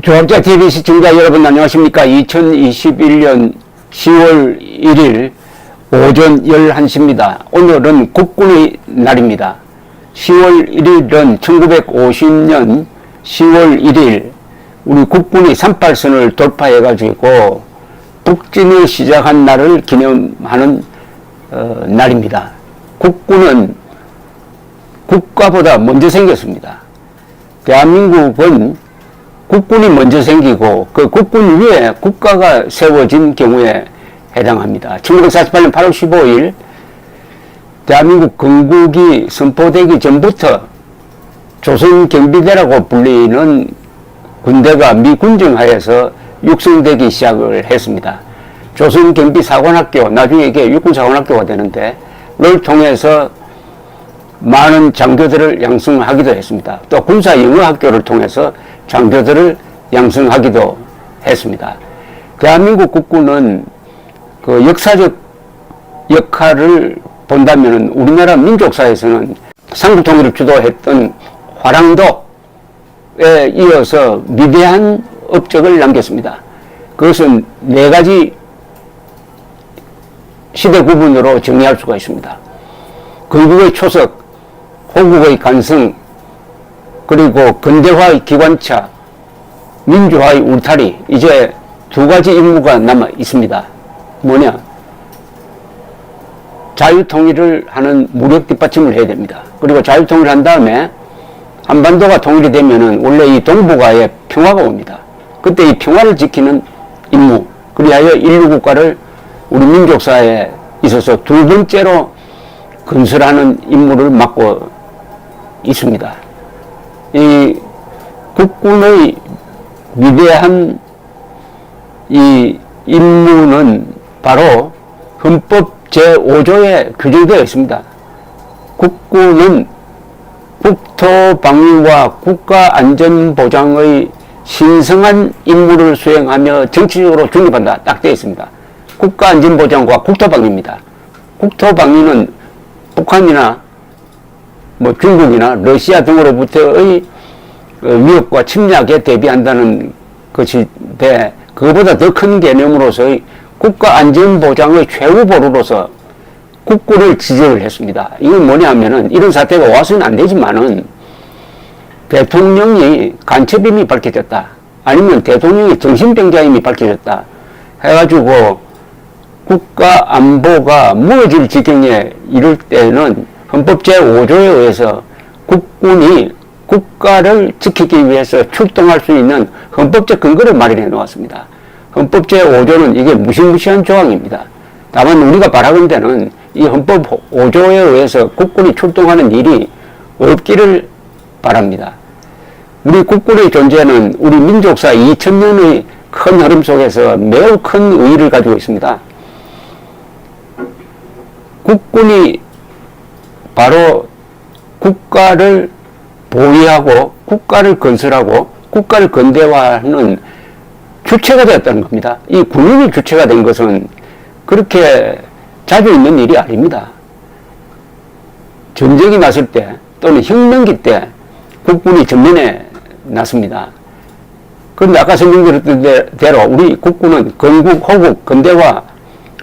조합자TV 시청자 여러분 안녕하십니까. 2021년 10월 1일 오전 11시입니다. 오늘은 국군의 날입니다. 10월 1일은 1950년 10월 1일 우리 국군이 38선을 돌파해가지고 북진을 시작한 날을 기념하는 날입니다. 국군은 국가보다 먼저 생겼습니다. 대한민국은 국군이 먼저 생기고 그 국군 위에 국가가 세워진 경우에 해당합니다. 1948년 8월 15일 대한민국 건국이 선포되기 전부터 조선경비대라고 불리는 군대가 미 군정하에서 육성되기 시작을 했습니다. 조선경비사관학교, 나중에 이게 육군사관학교가 되는데 를 통해서 많은 장교들을 양성하기도 했습니다. 또 군사영어학교를 통해서 장교들을 양성하기도 했습니다. 대한민국 국군은 그 역사적 역할을 본다면 우리나라 민족사에서는 삼국통일을 주도했던 화랑도에 이어서 위대한 업적을 남겼습니다. 그것은 네 가지 시대 구분으로 정리할 수가 있습니다. 건국의 초석, 호국의 간성, 그리고 근대화의 기관차, 민주화의 울타리, 이제 두 가지 임무가 남아 있습니다. 뭐냐? 자유통일을 하는 무력 뒷받침을 해야 됩니다. 그리고 자유통일을 한 다음에 한반도가 통일이 되면은 원래 이 동북아에 평화가 옵니다. 그때 이 평화를 지키는 임무, 그리하여 인류국가를 우리 민족사에 있어서 두 번째로 건설하는 임무를 맡고 있습니다. 이 국군의 위대한 이 임무는 바로 헌법 제5조에 규정되어 있습니다. 국군은 국토방위와 국가안전보장의 신성한 임무를 수행하며 정치적으로 중립한다. 딱 되어 있습니다. 국가안전보장과 국토방위입니다. 국토방위는 북한이나 뭐 중국이나 러시아 등으로부터의 위협과 침략에 대비한다는 것인데 그것보다 더 큰 개념으로서의 국가안전보장의 최후 보루로서 국군을 지정을 했습니다. 이건 뭐냐 하면은 이런 사태가 와서는 안 되지만은 대통령이 간첩임이 밝혀졌다. 아니면 대통령이 정신병자임이 밝혀졌다. 해가지고 국가 안보가 무너질 지경에 이를 때는 헌법 제5조에 의해서 국군이 국가를 지키기 위해서 출동할 수 있는 헌법적 근거를 마련해 놓았습니다. 헌법 제5조는 이게 무시무시한 조항입니다. 다만 우리가 바라건대는 이 헌법 5조에 의해서 국군이 출동하는 일이 없기를 바랍니다. 우리 국군의 존재는 우리 민족사 2000년의 큰 흐름 속에서 매우 큰 의의를 가지고 있습니다. 국군이 바로 국가를 보위하고 국가를 건설하고 국가를 근대화하는 주체가 되었다는 겁니다. 이 군인이 주체가 된 것은 그렇게 자주 있는 일이 아닙니다. 전쟁이 났을 때 또는 혁명기 때 국군이 전면에 났습니다. 그런데 아까 설명드렸던 대로 우리 국군은 건국, 호국, 근대화,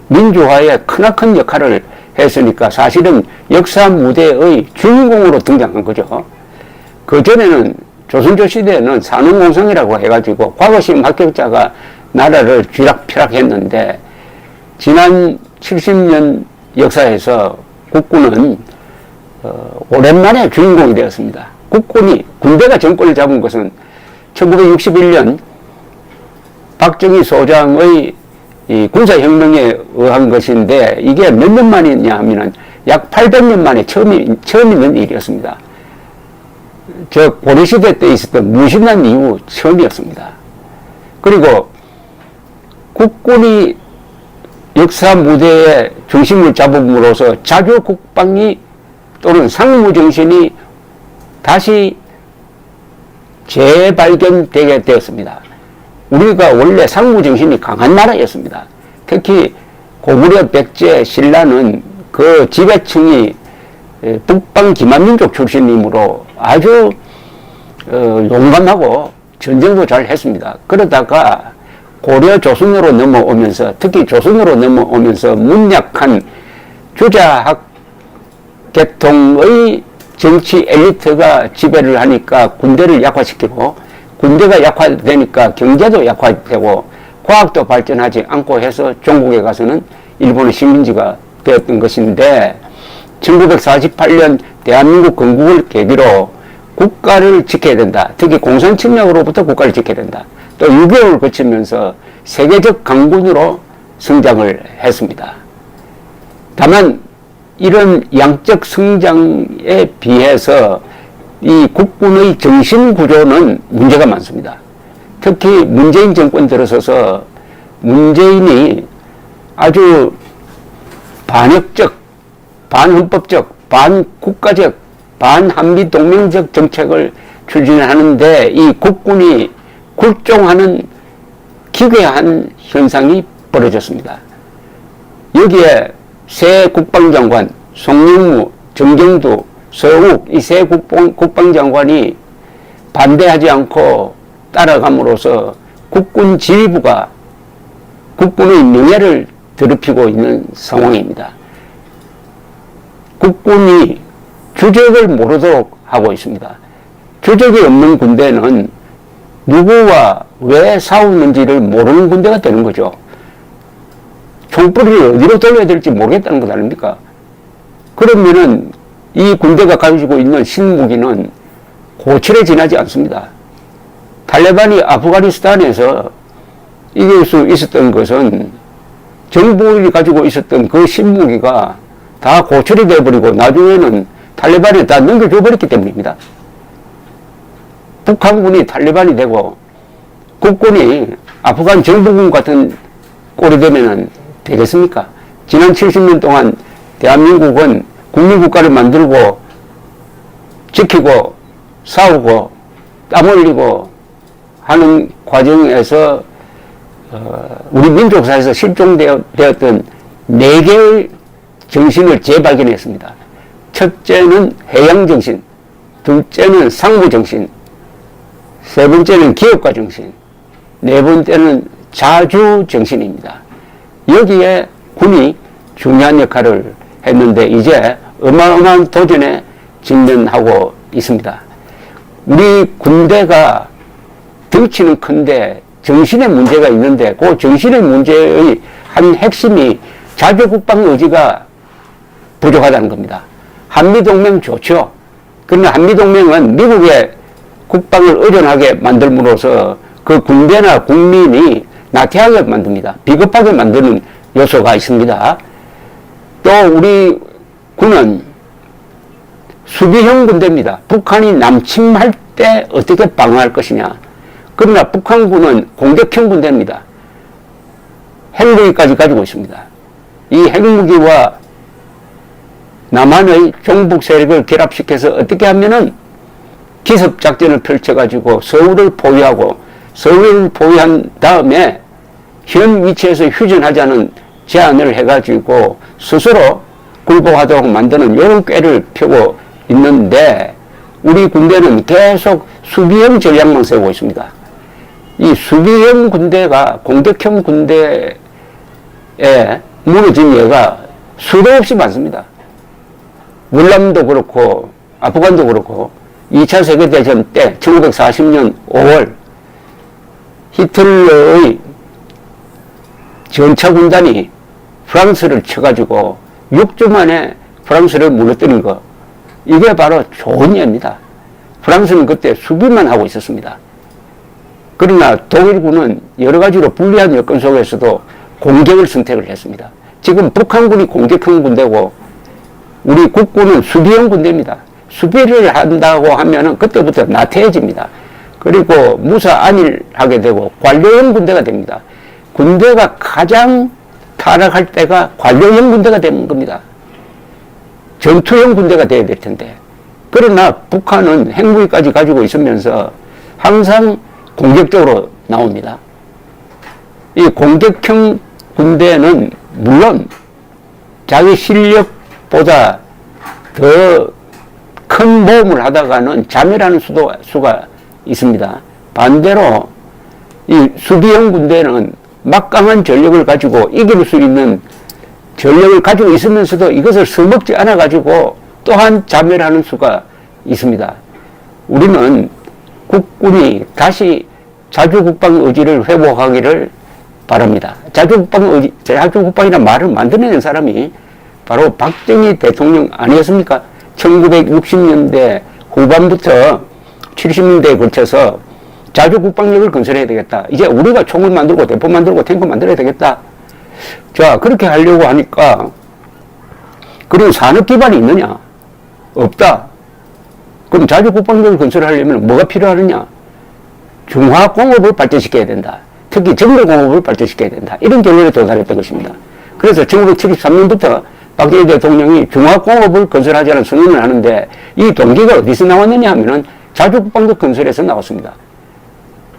민주화에 크나큰 역할을 했으니까 사실은 역사 무대의 주인공으로 등장한 거죠. 그전에는 조선조 시대에는 산업공성이라고 해가지고 과거식 합격자가 나라를 쥐락펴락 했는데 지난 70년 역사에서 국군은 오랜만에 주인공이 되었습니다. 군대가 정권을 잡은 것은 1961년 박정희 소장의 이 군사혁명에 의한 것인데 이게 몇 년 만이냐 하면은 약 800년 만에 처음 있는 일이었습니다. 고려시대 때 있었던 무신난 이후 처음이었습니다. 그리고 국군이 역사 무대의 중심을 잡음으로써 자주 국방이 또는 상무정신이 다시 재발견되게 되었습니다. 우리가 원래 상무정신이 강한 나라였습니다. 특히 고구려 백제 신라는 그 지배층이 북방 기만민족 출신이므로 아주 용감하고 전쟁도 잘 했습니다. 그러다가 고려 조선으로 넘어오면서, 특히 조선으로 넘어오면서 문약한 주자학 계통의 정치 엘리트가 지배를 하니까 군대를 약화시키고, 군대가 약화되니까 경제도 약화되고 과학도 발전하지 않고 해서 종국에 가서는 일본의 식민지가 되었던 것인데, 1948년 대한민국 건국을 계기로 국가를 지켜야 된다. 특히 공산 침략으로부터 국가를 지켜야 된다. 또 6.25를 거치면서 세계적 강군으로 성장을 했습니다. 다만 이런 양적 성장에 비해서 이 국군의 정신 구조는 문제가 많습니다. 특히 문재인 정권 들어서서 문재인이 아주 반역적, 반헌법적, 반국가적, 반한미 동맹적 정책을 추진하는데 이 국군이 굴종하는 기괴한 현상이 벌어졌습니다. 여기에 새 국방장관, 송영무, 정경두, 서욱 이 새 국방장관이 반대하지 않고 따라감으로써 국군 지휘부가 국군의 명예를 더럽히고 있는 상황입니다. 국군이 주적을 모르도록 하고 있습니다. 주적이 없는 군대는 누구와 왜 싸우는지를 모르는 군대가 되는 거죠. 총뿌리를 어디로 돌려야 될지 모르겠다는 것 아닙니까? 그러면은 이 군대가 가지고 있는 신무기는 고철에 지나지 않습니다. 탈레반이 아프가니스탄에서 이길 수 있었던 것은 정부가 가지고 있었던 그 신무기가 다 고철이 되어버리고 나중에는 탈레반에 다 넘겨줘버렸기 때문입니다. 북한군이 탈레반이 되고 국군이 아프간 정부군 같은 꼴이 되면은 되겠습니까? 지난 70년 동안 대한민국은 국민국가를 만들고 지키고 싸우고 땀 흘리고 하는 과정에서 우리 민족사에서 실종되었던 4개의 정신을 재발견했습니다. 첫째는 해양정신, 둘째는 상부정신, 세 번째는 기업가 정신, 네 번째는 자주정신입니다. 여기에 군이 중요한 역할을 했는데 이제 어마어마한 도전에 직면하고 있습니다. 우리 군대가 덩치는 큰데 정신의 문제가 있는데 그 정신의 문제의 한 핵심이 자주국방 의지가 부족하다는 겁니다. 한미동맹 좋죠. 그러나 한미동맹은 미국의 국방을 의존하게 만들므로써 그 군대나 국민이 나태하게 만듭니다. 비겁하게 만드는 요소가 있습니다. 또 우리 군은 수비형 군대입니다. 북한이 남침할 때 어떻게 방어할 것이냐. 그러나 북한군은 공격형 군대입니다. 핵무기까지 가지고 있습니다. 이 핵무기와 남한의 종북 세력을 결합시켜서 어떻게 하면은 기습작전을 펼쳐가지고 서울을 포위하고 서울을 포위한 다음에 현 위치에서 휴전하자는 제안을 해가지고 스스로 굴복하도록 만드는 이런 꾀를 펴고 있는데 우리 군대는 계속 수비형 전략만 세우고 있습니다. 이 수비형 군대가 공격형 군대에 무너진 예가 수도 없이 많습니다. 월남도 그렇고 아프간도 그렇고 2차 세계대전 때 1940년 5월 히틀러의 전차군단이 프랑스를 쳐가지고 6주 만에 프랑스를 무너뜨린 거, 이게 바로 좋은 예입니다. 프랑스는 그때 수비만 하고 있었습니다. 그러나 독일군은 여러 가지로 불리한 여건 속에서도 공격을 선택을 했습니다. 지금 북한군이 공격형 군대고 우리 국군은 수비형 군대입니다. 수비를 한다고 하면은 그때부터 나태해집니다. 그리고 무사안일하게 되고 관료형 군대가 됩니다. 군대가 가장 타락할 때가 관료형 군대가 되는 겁니다. 전투형 군대가 되어야 될 텐데. 그러나 북한은 핵무기까지 가지고 있으면서 항상 공격적으로 나옵니다. 이 공격형 군대는 물론 자기 실력보다 더 큰 모험을 하다가는 자멸하는 수가 있습니다. 반대로 이 수비형 군대는 막강한 전력을 가지고 이길 수 있는 전력을 가지고 있으면서도 이것을 써먹지 않아 가지고 또한 자멸하는 수가 있습니다. 우리는 국군이 다시 자주국방 의지를 회복하기를 바랍니다. 자주국방이라는 말을 만들어낸 사람이 바로 박정희 대통령 아니었습니까? 1960년대 후반부터 70년대에 걸쳐서 자주국방력을 건설해야 되겠다. 이제 우리가 총을 만들고 대포 만들고 탱크 만들어야 되겠다. 자, 그렇게 하려고 하니까 그런 산업 기반이 있느냐? 없다. 그럼 자주국방력을 건설하려면 뭐가 필요하느냐? 중화공업을 발전시켜야 된다. 특히 정보공업을 발전시켜야 된다. 이런 결론에 도달했던 것입니다. 그래서 1973년부터 박정희 대통령이 중화공업을 건설하자는 선언을 하는데 이 동기가 어디서 나왔느냐 하면은 자주국방력 건설에서 나왔습니다.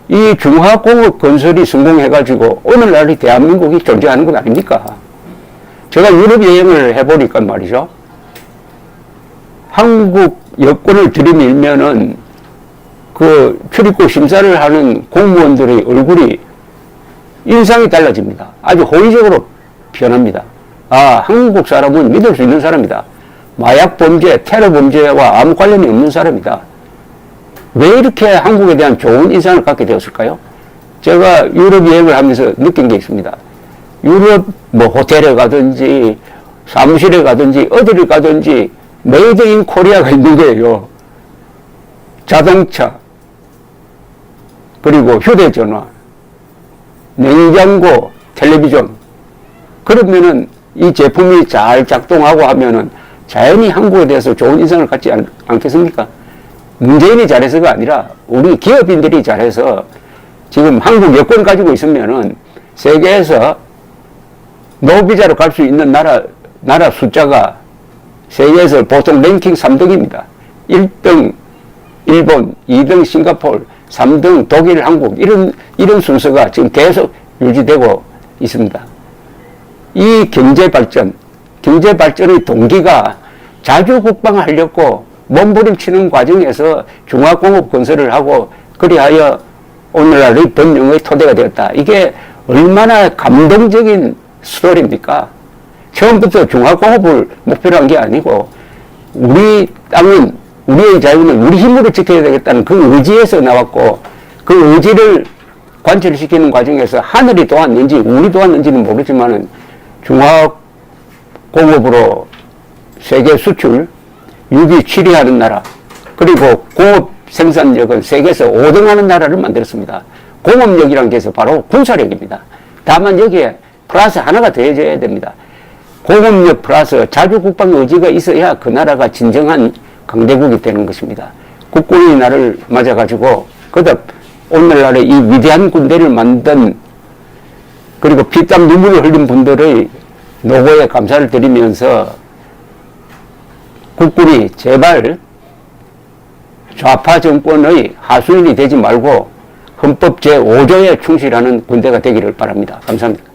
이 중화공업 건설이 성공해가지고 오늘날 대한민국이 존재하는 것 아닙니까? 제가 유럽 여행을 해보니까 말이죠. 한국 여권을 들이밀면은 그 출입국 심사를 하는 공무원들의 얼굴이 인상이 달라집니다. 아주 호의적으로 변합니다. 아, 한국 사람은 믿을 수 있는 사람이다. 마약 범죄, 테러 범죄와 아무 관련이 없는 사람이다. 왜 이렇게 한국에 대한 좋은 인상을 갖게 되었을까요? 제가 유럽 여행을 하면서 느낀 게 있습니다. 유럽 뭐 호텔에 가든지 사무실에 가든지 어디를 가든지 메이드 인 코리아가 있는 거예요. 자동차, 그리고 휴대전화, 냉장고, 텔레비전. 그러면은 이 제품이 잘 작동하고 하면은 자연히 한국에 대해서 좋은 인상을 갖지 않겠습니까? 문재인이 잘해서가 아니라 우리 기업인들이 잘해서 지금 한국 여권 가지고 있으면은 세계에서 노비자로 갈 수 있는 나라 숫자가 세계에서 보통 랭킹 3등입니다. 1등 일본, 2등 싱가포르, 3등 독일, 한국 이런 순서가 지금 계속 유지되고 있습니다. 이 경제발전의 동기가 자주국방을 하려고 몸부림치는 과정에서 중화공업 건설을 하고 그리하여 오늘날의 번영의 토대가 되었다. 이게 얼마나 감동적인 스토리입니까? 처음부터 중화공업을 목표로 한 게 아니고 우리 땅은 우리의 자유는 우리 힘으로 지켜야 되겠다는 그 의지에서 나왔고 그 의지를 관철시키는 과정에서 하늘이 도왔는지 우리 도왔는지는 모르지만은 중화공업으로 세계 수출 6위 7위 하는 나라 그리고 공업 생산력은 세계에서 5등 하는 나라를 만들었습니다. 공업력이라는 게 바로 군사력입니다. 다만 여기에 플러스 하나가 더해져야 됩니다. 공업력 플러스 자주국방 의지가 있어야 그 나라가 진정한 강대국이 되는 것입니다. 국군이 나를 맞아가지고 그다음 오늘날의 이 위대한 군대를 만든 그리고 피땀 눈물을 흘린 분들의 노고에 감사를 드리면서 국군이 제발 좌파 정권의 하수인이 되지 말고 헌법 제5조에 충실하는 군대가 되기를 바랍니다. 감사합니다.